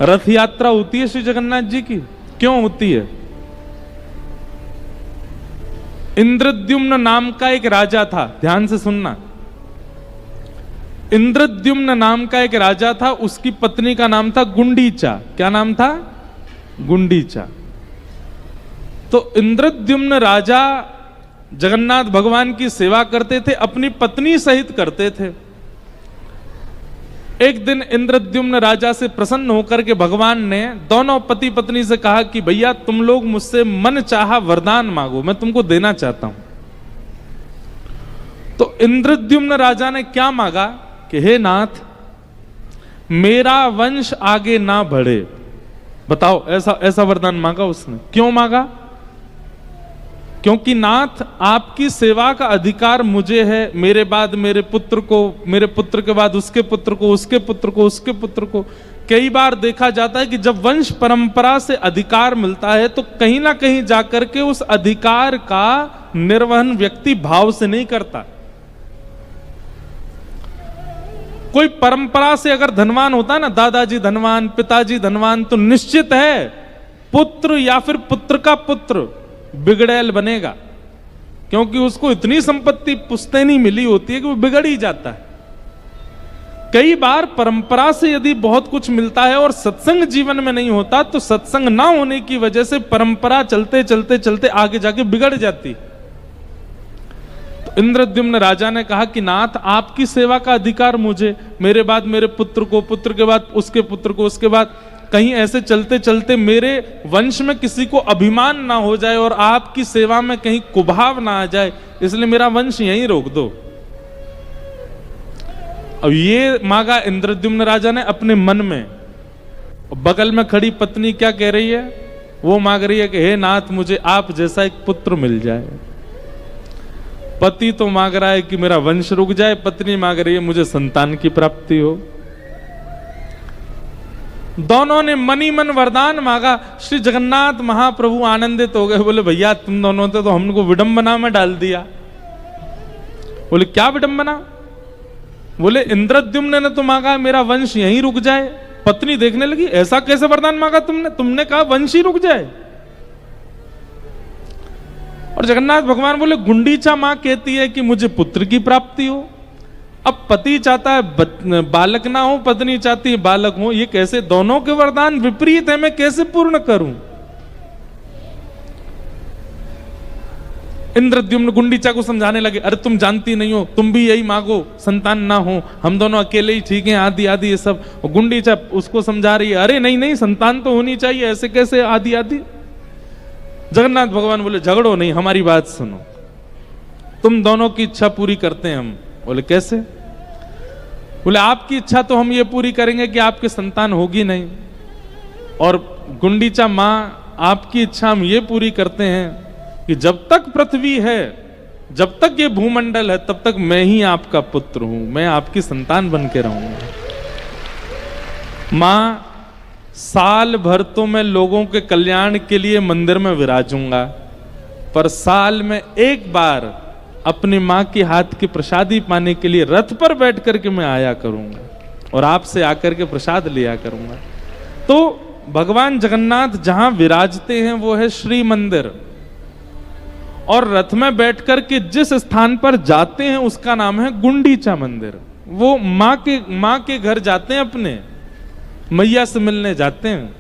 रथ यात्रा होती है श्री जगन्नाथ जी की, क्यों होती है? इंद्रद्युम्न नाम का एक राजा था, ध्यान से सुनना। इंद्रद्युम्न नाम का एक राजा था, उसकी पत्नी का नाम था गुंडीचा। क्या नाम था? गुंडीचा। तो इंद्रद्युम्न राजा जगन्नाथ भगवान की सेवा करते थे, अपनी पत्नी सहित करते थे। एक दिन इंद्रद्युम्न राजा से प्रसन्न होकर के भगवान ने दोनों पति पत्नी से कहा कि भैया तुम लोग मुझसे मन चाहा वरदान मांगो, मैं तुमको देना चाहता हूं। तो इंद्रद्युम्न राजा ने क्या मांगा कि हे नाथ, मेरा वंश आगे ना बढ़े। बताओ, ऐसा वरदान मांगा उसने। क्यों मांगा? क्योंकि नाथ आपकी सेवा का अधिकार मुझे है, मेरे बाद मेरे पुत्र को, मेरे पुत्र के बाद उसके पुत्र को, उसके पुत्र को, उसके पुत्र को। कई बार देखा जाता है कि जब वंश परंपरा से अधिकार मिलता है तो कहीं ना कहीं जाकर के उस अधिकार का निर्वहन व्यक्ति भाव से नहीं करता। कोई परंपरा से अगर धनवान होता है ना, दादाजी धनवान, पिताजी धनवान, तो निश्चित है पुत्र या फिर पुत्र का पुत्र बिगड़ैल बनेगा, क्योंकि उसको इतनी संपत्ति पुश्तैनी मिली होती है कि वो बिगड़ ही जाता है। कई बार परंपरा से यदि बहुत कुछ मिलता है और सत्संग जीवन में नहीं होता, तो सत्संग ना होने की वजह से परंपरा चलते चलते चलते आगे जाके बिगड़ जाती। तो इंद्रद्युम्न राजा ने कहा कि नाथ आपकी सेवा का अधिकार मुझे, मेरे बाद मेरे पुत्र को, पुत्र के बाद उसके पुत्र को, उसके बाद कहीं ऐसे चलते चलते मेरे वंश में किसी को अभिमान ना हो जाए और आपकी सेवा में कहीं कुभाव ना आ जाए, इसलिए मेरा वंश यहीं रोक दो। अब ये मांगा इंद्रद्युम्न राजा ने अपने मन में। बगल में खड़ी पत्नी क्या कह रही है? वो मांग रही है कि हे नाथ, मुझे आप जैसा एक पुत्र मिल जाए। पति तो मांग रहा है कि मेरा वंश रुक जाए, पत्नी मांग रही है मुझे संतान की प्राप्ति हो। दोनों ने मनी मन वरदान मांगा। श्री जगन्नाथ महाप्रभु आनंदित हो गए, बोले भैया तुम दोनों तो हमको विडंबना में डाल दिया। बोले क्या विडंबना? बोले इंद्रद्युम्न ने तो मांगा मेरा वंश यहीं रुक जाए। पत्नी देखने लगी, ऐसा कैसे वरदान मांगा तुमने? तुमने कहा वंश ही रुक जाए। और जगन्नाथ भगवान बोले गुंडीचा मां कहती है कि मुझे पुत्र की प्राप्ति हो। अब पति चाहता है बालक ना हो, पत्नी चाहती है बालक हो, ये कैसे? दोनों के वरदान विपरीत है, मैं कैसे पूर्ण करूं? इंद्रद्युम्न गुंडीचा को समझाने लगे, अरे तुम जानती नहीं हो, तुम भी यही मांगो, संतान ना हो, हम दोनों अकेले ही ठीक हैं, आदि आदि ये सब। गुंडीचा उसको समझा रही है, अरे नहीं नहीं, संतान तो होनी चाहिए, ऐसे कैसे आदि आदि। जगन्नाथ भगवान बोले झगड़ो नहीं, हमारी बात सुनो, तुम दोनों की इच्छा पूरी करते हैं हम। बोले कैसे? बोले आपकी इच्छा तो हम ये पूरी करेंगे कि आपके संतान होगी नहीं, और गुंडीचा मां आपकी इच्छा हम ये पूरी करते हैं कि जब तक पृथ्वी है, जब तक ये भूमंडल है, तब तक मैं ही आपका पुत्र हूं, मैं आपकी संतान बन के रहूंगा। मां साल भर तो मैं लोगों के कल्याण के लिए मंदिर में विराजूंगा, पर साल में एक बार अपनी मां के हाथ की प्रसादी पाने के लिए रथ पर बैठ करके मैं आया करूंगा और आपसे आकर के प्रसाद लिया करूंगा। तो भगवान जगन्नाथ जहां विराजते हैं वो है श्री मंदिर, और रथ में बैठ करके जिस स्थान पर जाते हैं उसका नाम है गुंडीचा मंदिर। वो मां के घर जाते हैं, अपने मैया से मिलने जाते हैं।